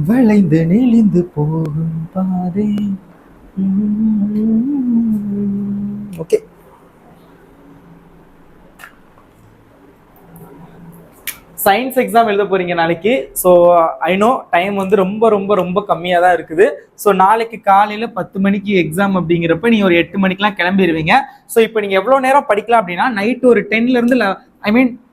வளைந்து நெளிந்து போகும் பாதை. ஓகே, சயின்ஸ் எக்ஸாம் எழுத போறீங்க நாளைக்கு. ஸோ ஐ நோ டைம் வந்து ரொம்ப ரொம்ப ரொம்ப கம்மியாக தான் இருக்குது. ஸோ நாளைக்கு காலையில் 10 மணிக்கு எக்ஸாம் அப்படிங்கிறப்ப நீங்கள் ஒரு 8 மணிக்கெலாம் கிளம்பிடுவீங்க. ஸோ இப்போ நீங்கள் எவ்வளோ நேரம் படிக்கலாம் அப்படின்னா, நைட்டு ஒரு 10லேருந்து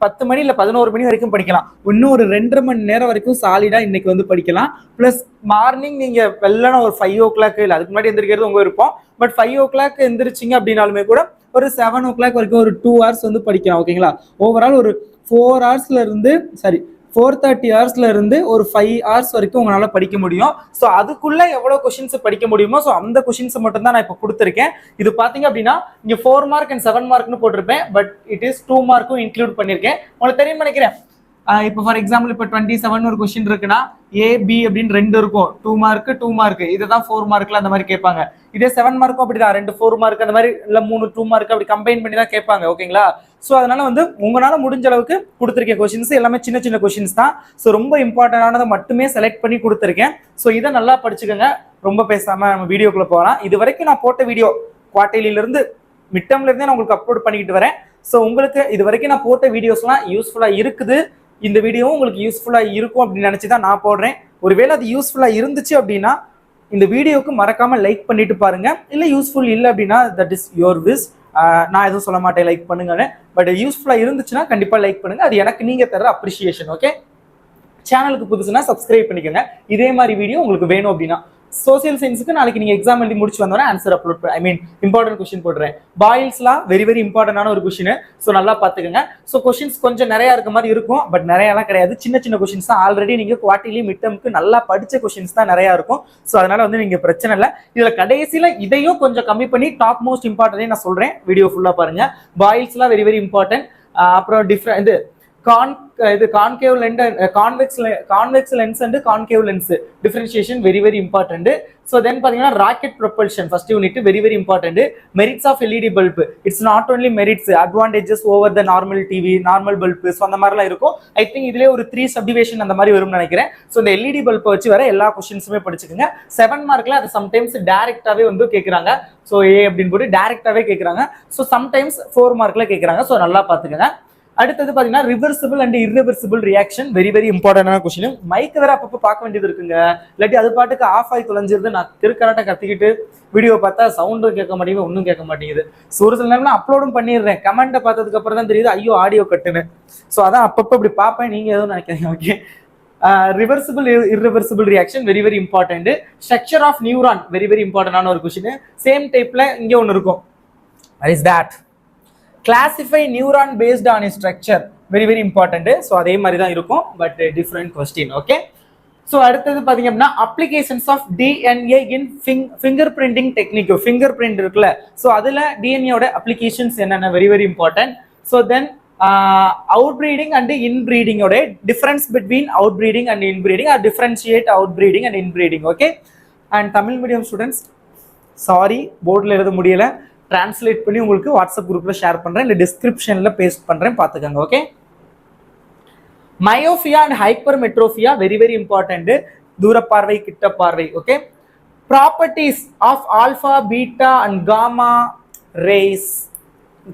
10 மணி இல்லை 11 மணி வரைக்கும் படிக்கலாம். இன்னும் ஒரு 2.5 மணி நேரம் வரைக்கும் சாலிடாக இன்னைக்கு வந்து படிக்கலாம். ப்ளஸ் மார்னிங் நீங்கள் வெள்ளன ஒரு 5 o'clock இல்லை அதுக்கு முன்னாடி எந்திரிக்கிறது உங்க விருப்பம். பட் 5 o'clock எந்திரிச்சிங்க அப்படின்னாலுமே கூட ஒரு 7 o'clock வரைக்கும் ஒரு 2 hours வந்து படிக்கலாம். ஓகேங்களா? ஓவரால் ஒரு 4 hours இருந்து 4:30 hours இருந்து ஒரு 5 hours வரைக்கும் உங்களால படிக்க முடியும். ஸோ அதுக்குள்ள எவ்வளவு கொஸ்டின்ஸ் படிக்க முடியுமோ ஸோ அந்த கொஸ்டின்ஸ் மட்டும் தான் நான் இப்போ கொடுத்துருக்கேன். இது பாத்தீங்க அப்படின்னா இங்க 4 mark and 7 markனு போட்டிருப்பேன். But it is 2 mark include பண்ணிருக்கேன். உங்களுக்கு தெரியும் நினைக்கிறேன். இப்போ ஃபார் எக்ஸாம்பிள் இப்போ 27 ஒரு கொஸ்டின் இருக்குன்னா ஏ பி அப்படின்னு 2 இருக்கும். 2 mark 2 mark இதுதான் 4 markல அந்த மாதிரி கேட்பாங்க. இதே 7 marக்கும் அப்படிதான் 2 4 mark அந்த மாதிரி இல்ல 3 2 mark அப்படி கம்பைன் பண்ணி தான் கேட்பாங்க. ஓகேங்களா? ஸோ அதனால வந்து உங்களால முடிஞ்ச அளவுக்கு கொடுத்துருக்க கொஸ்டின்ஸ் எல்லாமே சின்ன சின்ன கொஸ்டின்ஸ் தான். ஸோ ரொம்ப இம்பார்ட்டன்டானதை மட்டுமே செலக்ட் பண்ணி கொடுத்துருக்கேன். ஸோ இதை நல்லா படிச்சுக்கோங்க. ரொம்ப பேசாம நம்ம வீடியோக்குள்ள போகலாம். இது வரைக்கும் நான் போட்ட வீடியோ குவார்டர்லியிலிருந்து மிட்டம்ல இருந்தே நான் உங்களுக்கு அப்லோட் பண்ணிக்கிட்டு வரேன். ஸோ உங்களுக்கு இது வரைக்கும் நான் போட்ட வீடியோஸ்லாம் யூஸ்ஃபுல்லா இருக்குது. இந்த வீடியோவும் உங்களுக்கு யூஸ்ஃபுல்லா இருக்கும் அப்படின்னு நினைச்சு தான் நான் போடுறேன். ஒருவேளை அது யூஸ்ஃபுல்லா இருந்துச்சு அப்படின்னா இந்த வீடியோக்கு மறக்காம லைக் பண்ணிட்டு பாருங்க. இல்லை யூஸ்ஃபுல் இல்லை அப்படின்னா தட் இஸ் யுவர் விஷ். நான் எதுவும் சொல்ல மாட்டேன் லைக் பண்ணுங்கன்னு. பட் யூஸ்ஃபுல்லா இருந்துச்சுன்னா கண்டிப்பா லைக் பண்ணுங்க. அது எனக்கு நீங்க தர அப்ரிசியேஷன். ஓகே, சேனலுக்கு புதுசுனா சப்ஸ்கிரைப் பண்ணிக்கோங்க. இதே மாதிரி வீடியோ உங்களுக்கு வேணும் அப்படின்னா. சோசியல் சயின்ஸுக்கு நாளைக்கு நீங்க எக்ஸாம் எழுதி முடிச்சு வந்தோன்னா ஆன்சர் அப்லோட் இம்பார்ட்டன்ட் கொஸ்டின் போடுறேன். பாயில்ஸ்லாம் வெரி வெரி இம்பார்ட்டன்டான ஒரு கொஸ்டின். ஸோ நல்லா பார்த்துக்கோங்க. ஸோ கொஸ்டின்ஸ் கொஞ்சம் நிறைய இருக்க மாதிரி இருக்கும். பட் நிறையலாம் கிடையாது. சின்ன சின்ன கொஸ்டின்ஸ் தான். ஆல்ரெடி நீங்க குவார்டர்லி மிட்டமுக்கு நல்லா படிச்ச கொஸ்டின்ஸ் தான் நிறைய இருக்கும். ஸோ அதனால வந்து நீங்க பிரச்சனை இல்லை. இதுல கடைசியில இதையும் கொஞ்சம் கம்மி பண்ணி டாப் மோஸ்ட் இம்பார்ட்டன்ட் நான் சொல்றேன். வீடியோ ஃபுல்லா பாருங்க. பாயில்ஸ்லாம் வெரி வெரி இம்பார்ட்டன்ட். அப்புறம் different concave lens convex lens and concave lens differentiation very very important. So then பாத்தீங்கன்னா rocket propulsion first unit very very important. Merits of LED bulb. It's not only merits, advantages over the normal TV, normal bulb. So அந்த மாதிரிலாம் இருக்கும். I think இதுலேயே ஒரு 3 subdivision அந்த மாதிரி வரும்னு நினைக்கிறேன். ஸோ இந்த எல்இடி பல்பை வச்சு வர எல்லா கொஸ்டின்ஸுமே படிச்சுக்கோங்க. 7 மார்க்ல அது சம்டைம்ஸ் டைரக்டாவே வந்து கேட்குறாங்க. ஸோ ஏ அப்படின்னு போட்டு டைரக்டாவே கேட்குறாங்க. ஸோ சம்டைம்ஸ் 4 மார்க்ல கேட்குறாங்க. ஸோ நல்லா பார்த்துக்கோங்க. அடுத்தது பாத்தீங்கன்னா reversible and irreversible reaction very very இம்பார்ட்டன்டான கொஸ்டின். மைக் வேற அப்பப்போ பார்க்க வேண்டியது இருக்குங்க. இல்லாட்டி அது பாட்டுக்கு ஆஃப் ஆகி தொலைஞ்சிருது. நான் திருக்கராட்ட கத்திக்கிட்டு வீடியோ பார்த்தா சவுண்டும் கேட்க மாட்டேங்குது, ஒன்றும் கேட்க மாட்டேங்குது. ஸோ ஒரு சில நேரம் அப்லோடும் பண்ணிடுறேன். கமெண்ட்டை பார்த்ததுக்கு அப்புறம் தான் தெரியுது ஐயோ ஆடியோ கட்டுன்னு. ஸோ அதான் அப்பப்போ இப்படி பார்ப்பேன். நீங்க எதுவும் நினைக்கிறீங்க? Okay, reversible irreversible reaction very very important. Structure of neuron very very இம்பார்ட்டன்டான ஒரு கொஸ்டின். சேம் டைப்ல இங்கே ஒன்று இருக்கும். What is that? Classify neuron based on its structure very very important. So அதே மாதிரி தான் இருக்கும் but different question. Okay, so அடுத்தது பார்த்தீங்க அப்படின்னா applications of DNA in finger printing technique. Finger print இருக்குல்ல, ஸோ அதில் டிஎன்ஏயோட அப்ளிகேஷன்ஸ் என்னென்ன very very important. So then out breeding and இன்பிரீடிங்கோட difference between out breeding and inbreeding or differentiate out breeding and inbreeding. Okay, and Tamil medium students sorry போர்டில் எழுத முடியல, translate பண்ணி உங்களுக்கு வாட்ஸ்அப் குரூப்ல ஷேர் பண்றேன், இல்ல டிஸ்கிரிப்ஷன்ல பேஸ்ட் பண்றேன், பாத்துக்கோங்க. Okay, myopia and hypermetropia very very important. தூர பார்வை கிட்ட பார்வை. Okay, properties of alpha beta and gamma rays.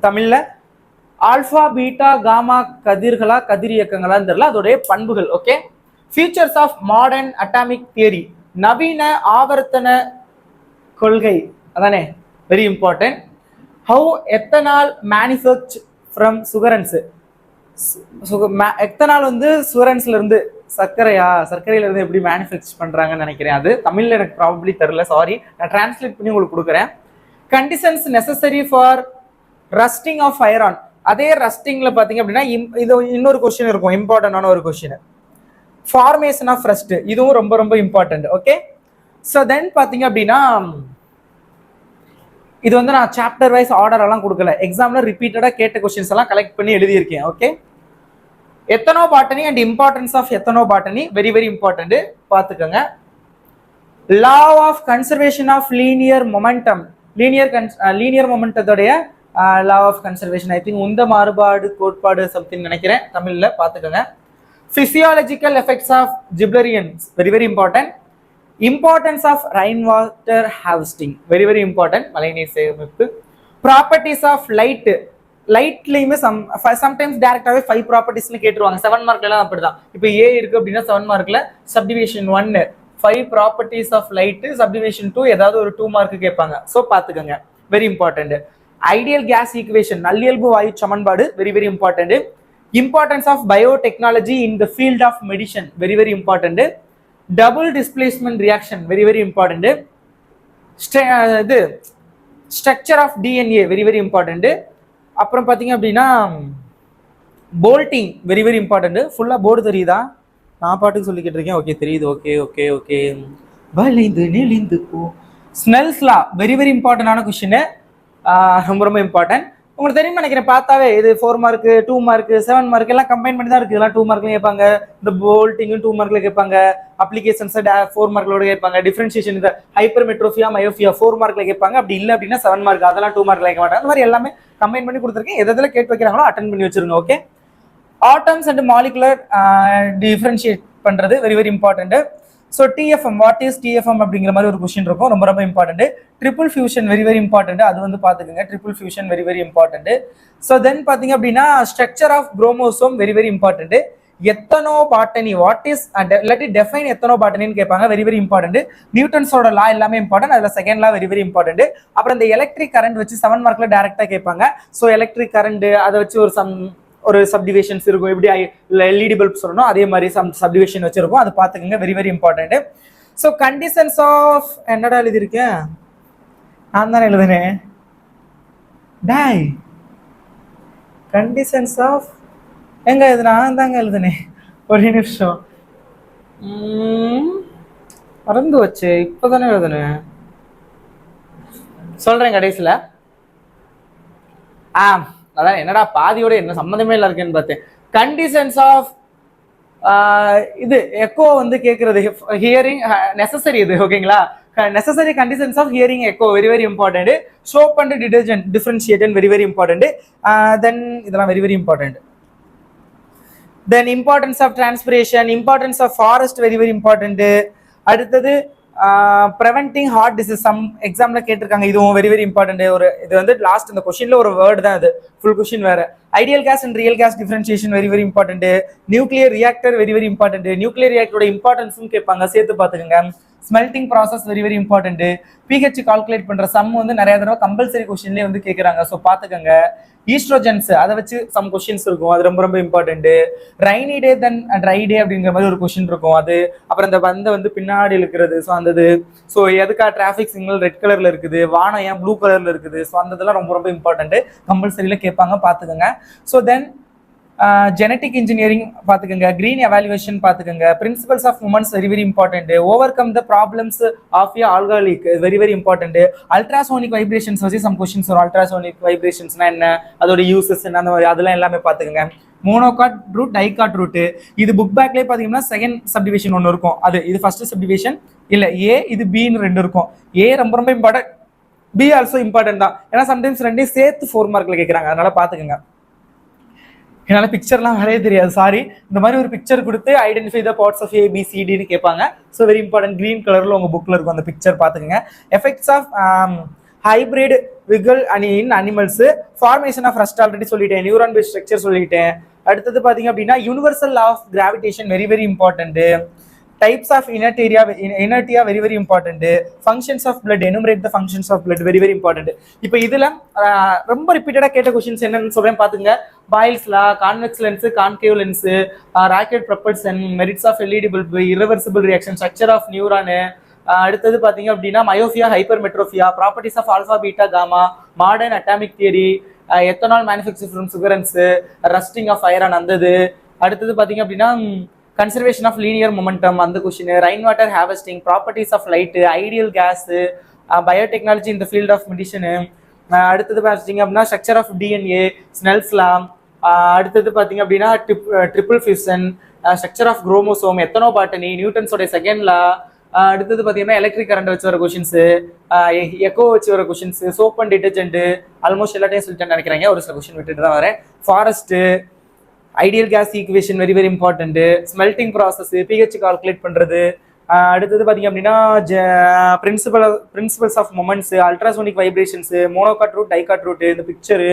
தமிழ்ல ஆல்பா பீட்டா காமா கதிர்களா கதிர் இயக்கங்களா தெரியல, அதோடைய பண்புகள். Okay, futures of modern atomic theory. நவீன ஆவர்த்தன கொள்கை அதானே very important. How ethanol manufacture from sugarcanes. Ethanol வந்து சுகரன்ஸ்ல இருந்து சர்க்கரையில இருந்து எப்படி மேனுஃபேக்சர் பண்றாங்கன்னு நினைக்கிறேன். அது தமிழ்ல எனக்கு ப்ராபப்ளி தெரியல, சாரி. நான் டிரான்ஸ்லேட் பண்ணி உங்களுக்கு கொடுக்குறேன். Conditions necessary for rusting of iron. அதே ரஸ்டிங்ல பாத்தீங்க அப்படின்னா இது இன்னொரு கொஸ்டின் இருக்கும், இம்பார்ட்டன்டான ஒரு கொஸ்டின். ஃபார்மேஷன் ஆஃப் ரஸ்ட் இதுவும் ரொம்ப ரொம்ப இம்பார்ட்டன்ட். ஓகே, ஸோ தென் பாத்தீங்க அப்படின்னா இது வந்து நான் சாப்டர் வைஸ் ஆர்டர் எல்லாம் கொடுக்கல, எக்ஸாம்ல ரிப்பீட்டடா கேட்ட கொஸ்டின்ஸ் எல்லாம் கலெக்ட் பண்ணி எழுதியிருக்கேன். Okay, ethnobotany and importance of ethnobotany very very important, பார்த்துக்கோங்க. Law of conservation of linear momentum. Linear மொமெண்டத்தோடைய law of conservation I think உந்த மாறுபாடு கோட்பாடு சம்திங் நினைக்கிறேன், தமிழ்ல பார்த்துக்கோங்க. physiological effects of giblerians, very very important. Importance of rainwater harvesting, very very important. மழை நீர் சேமிப்பு. Properties of light, லைட்லயுமே சம்டைம்ஸ் டேரக்டாவே 5 ப்ராப்பர்ட்டிஸ்னு கேட்டுருவாங்க. 7 மார்க்ல எல்லாம் அப்படிதான். இப்போ ஏ இருக்கு அப்படின்னா 7 மார்க்ல subdivision 1 5 properties of light, subdivision 2 ஏதாவது ஒரு 2 மார்க் கேட்பாங்க. ஸோ பாத்துக்கோங்க, very important. Ideal gas equation, நல்லியல்பு வாயு சமன்பாடு, very very important. Importance of biotechnology in the field of medicine, very very important. Double displacement reaction, very very important. இது structure of DNA, very very important. அப்புறம் பார்த்தீங்க அப்படின்னா போல்ட்டிங், very very important. ஃபுல்லாக board தெரியுதா? நான் பாட்டுக்கு சொல்லிக்கிட்டு இருக்கேன். ஓகே தெரியுது. Okay okay okay. வளைந்து நெளிந்து போ. ஸ்னெல்ஸ் லா, வெரி வெரி இம்பார்ட்டன்டான கொஸ்டின், ரொம்ப ரொம்ப இம்பார்ட்டன்ட். உங்களுக்கு தெரியும் நினைக்கிறேன் பார்த்தாவே. இது 4 மார்க் 2 மார்க் 7 மார்க் எல்லாம் கம்பைன் பண்ணி தான் இருக்கு. இதெல்லாம் 2 மார்க்ல கேட்பாங்க. இந்த போல்ட்டிங்கும் 2 மார்க்ல கேட்பாங்க. அப்ளிகேஷன்ஸ் 4 மார்க்லோட கேட்பாங்க. டிஃபரன்ஷியேஷன், இந்த ஹைப்பர்மெட்ரோஃபியா மயோஃபியா 4 மார்க்ல கேட்பாங்க. அப்படி இல்லை அப்படின்னா 7 மார்க், அதெல்லாம் 2 மார்க்ல கேட்க மாட்டாங்க. அந்த மாதிரி எல்லாமே கம்பைன் பண்ணி கொடுத்துருக்கேன். எதில் கேட்டு வைக்கிறாங்களோ அட்டன் பண்ணி வச்சிருங்க. Okay. Atoms and molecular differentiate பண்றது, very very important. So DFM, what is DFM அப்படிங்கிற மாதிரி ஒரு கொஸ்டின் இருக்கும், ரொம்ப ரொம்ப important. Triple fusion, very very important, அது வந்து பார்த்துக்கோங்க. Triple fusion very very important. So then பார்த்தீங்க அப்படின்னா structure of chromosome, very very important. Ethnobotany, what is இல்லாட்டி டெஃபைன் எத்தனோ பாட்டனின்னு கேட்பாங்க, வெரி வெரி இம்பார்ட்டன்ட். நியூட்டன்ஸோட லா எல்லாமே இம்பார்ட்டன்ட், அதில் second law very very important. அப்புறம் இந்த எலக்ட்ரிக் கரண்ட் வச்சு 7 மார்க்ல டேரக்டா கேட்பாங்க. ஸோ எலக்ட்ரிக் கரண்ட் அதை வச்சு ஒரு சப்டிவிஷன்ஸ் இருக்கும். எப்படி எல்இடி பல்ப் சொல்லணும் அதே மாதிரி சப்டிவிஷன் வச்சிருக்கும், அது பார்த்துக்கோங்க, very very important. So conditions of, என்னடா எழுதியிருக்கேன் நான் தானே எழுதுனேன் டாய். கண்டிஷன்ஸ் ஆஃப் எங்க இது நான் தாங்க எழுதுனேன். ஒரு நிமிஷம், மறந்து வச்சு இப்போதானே எழுதுனேன். சொல்றேன் கடைசியில். அதான் என்னடா பாதியோட என்ன சம்மந்தமே இல்லை இருக்குன்னு பார்த்தேன். கண்டிஷன்ஸ் ஆஃப் இது எக்கோ வந்து கேட்கறது, ஹியரிங் நெசசரி இது, ஓகேங்களா? Necessary conditions of hearing echo, very very important. Soap and detergent differentiation, very very important. Then இதெல்லாம் very very important. Then importance of transpiration, importance of forest, very very important. அடுத்தது preventing heart disease, some எக்ஸாம்ல கேட்டிருக்காங்க, இதுவும் very very important. ஒரு இது வந்து last இந்த கொஸ்டின்ல ஒரு வேர்டு தான், இது ஃபுல் கொஸ்டின் வேற. Ideal gas and real gas differentiation, very very important. Nuclear reactor, very very important. Nuclear ரியாக்டரோட இம்பார்ட்டன்ஸும் கேட்பாங்க, சேர்த்து பார்த்துக்கோங்க. Smelting process, very very important. PH calculate பண்ற சம் வந்து நிறைய தடவை கம்பல்சரி கொஸ்டின்லேயே வந்து கேட்குறாங்க, ஸோ பார்த்துக்கோங்க. ஈஸ்ட்ரோஜன்ஸ், அதை வச்சு சம் கொஸ்டின்ஸ் இருக்கும், அது ரொம்ப ரொம்ப இம்பார்ட்டன்ட். ரைனி டே தென் ட்ரை டே அப்படிங்கிற மாதிரி ஒரு கொஸ்டின் இருக்கும், அது. அப்புறம் இந்த பந்தை வந்து பின்னாடி இழுக்கிறது, ஸோ அந்த இது. ஸோ எதுக்கா டிராஃபிக் சிக்னல் ரெட் கலர்ல இருக்குது, வானம் ஏன் ப்ளூ கலர்ல இருக்குது, ஸோ அந்த இதெல்லாம் ரொம்ப ரொம்ப இம்பார்ட்டன்ட், கம்பல்சரியில கேட்பாங்க, பார்த்துக்கோங்க. ஸோ தென் ஜெனட்டிக் இன்ஜினியரிங் பார்த்துக்கோங்க. கிரீன் எவாலுவேஷன் பார்த்துக்கோங்க. Principles of moments, very very important. Overcome the problems of a alkalic, very very important. Ultrasonic vibrations வச்சு சம் கொஸ்டின்ஸ் வரும். அல்ட்ராசோனிக் வைப்ரேஷன்ஸ்னா என்ன, அதோட யூசஸ் என்ன, அந்த மாதிரி அதெல்லாம் எல்லாமே பார்த்துக்கோங்க. மோனோகாட் ரூட், டைகாட் ரூட், இது புக் பேக்லேயே பார்த்தீங்கன்னா செகண்ட் சப்டிவிஷன் ஒன்று இருக்கும், அது இது ஃபர்ஸ்ட் சப்டிவிஷன் இல்லை ஏ, இது பின்னு 2 இருக்கும். ஏ ரொம்ப ரொம்ப இம்பார்ட்டன்ட், பி ஆல்சோ இம்பார்ட்டன்ட் தான். ஏன்னா சம்டைம்ஸ் 2 சேர்த்து 4 மார்க்ல கேட்குறாங்க, அதனால பார்த்துக்கோங்க. என்னால் பிக்சர்லாம் வரைய தெரியாது, சாரி. இந்த மாதிரி ஒரு பிக்சர் கொடுத்து ஐடென்டிஃபை த பார்ட்ஸ் ஆஃப் ஏபிசிடின்னு கேட்பாங்க. ஸோ வெரி இம்பார்ட்டன்ட், கிரீன் கலரில் உங்கள் புக்கில் இருக்கும் அந்த பிக்சர், பார்த்துக்கோங்க. Effects of hybrid vigour in animals, formation of rust already சொல்லிட்டேன், நியூரான் பேஸ்ட் ஸ்ட்ரக்சர் சொல்லிட்டேன். அடுத்தது பார்த்தீங்க அப்படின்னா universal law of gravitation, very very important. Types of inertia, very very important. Functions of blood, enumerate the functions of blood, very very important. இப்போ இதுல ரொம்ப ரிப்பீட்டடா கேட்ட கொஸ்டின்ஸ் என்னன்னு சொல்றேன், பாத்துங்க. Boyle's law, convex lens, concave lens, rocket propulsion, merits of LED bulb, irreversible reaction, structure of neuron. அடுத்தது பாத்தீங்க அப்படின்னா myopia, hypermetropia, properties of alpha beta gamma, modern atomic theory, ethanol manufacture from sugarcanes, rusting of iron அந்தது. அடுத்தது பாத்தீங்க அப்படின்னா conservation of linear momentum அந்த question, rain water harvesting, properties of light, ideal gas, biotechnology in the field of medicine. அடுத்தது பார்த்தீங்க அப்படின்னா structure of DNA, Snell's law. அடுத்தது பார்த்தீங்க அப்படின்னா triple fusion, structure of chromosome, ethnobotany, நியூட்டன்ஸோட second law. அடுத்தது பார்த்தீங்கன்னா எலக்ட்ரிக் கரண்ட் வச்சு வர கொஷின்ஸ், எக்கோ வச்சு வர questions, soap and detergent, almost எல்லாத்தையும் சொல்லிட்டேன்னு நினைக்கிறாங்க, ஒரு சில கொஷின் விட்டுட்டு தான் வரேன். Forest, ideal gas equation very very important, smelting process, pH calculate பண்றது. அடுத்தது பார்த்தீங்க அப்படின்னா principles of moments, ultrasonic vibrations, monocot root, dicot root, இந்த பிக்சரு.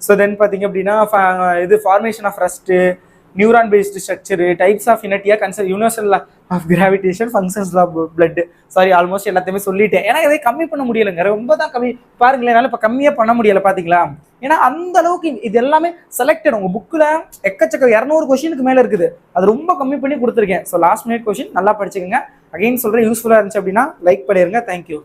ஸோ தென் பார்த்தீங்க அப்படின்னா இது formation of rust, neuron based structure, types of inertia, கன்சர் universal of gravitation, functions of blood. Sorry, almost எல்லாத்தையுமே சொல்லிட்டேன். ஏன்னா இதை கம்மி பண்ண முடியலைங்க, ரொம்ப தான் கம்மி. பாருங்களேன், என்னால் இப்போ கம்மியாக பண்ண முடியலை பார்த்தீங்களா? ஏன்னா அந்த அளவுக்கு இது எல்லாமே செலக்டட். உங்கள் புக்கில் எக்கச்சக்க 200 கொஸ்டினுக்கு மேலே இருக்குது, அது ரொம்ப கம்மி பண்ணி கொடுத்துருக்கேன். ஸோ லாஸ்ட் மினிட் கொஸ்டின் நல்லா படிச்சுக்கோங்க. அகைன் சொல்கிறேன், யூஸ்ஃபுல்லாக இருந்துச்சு அப்படின்னா லைக் பண்ணிடுங்க. தேங்க்யூ.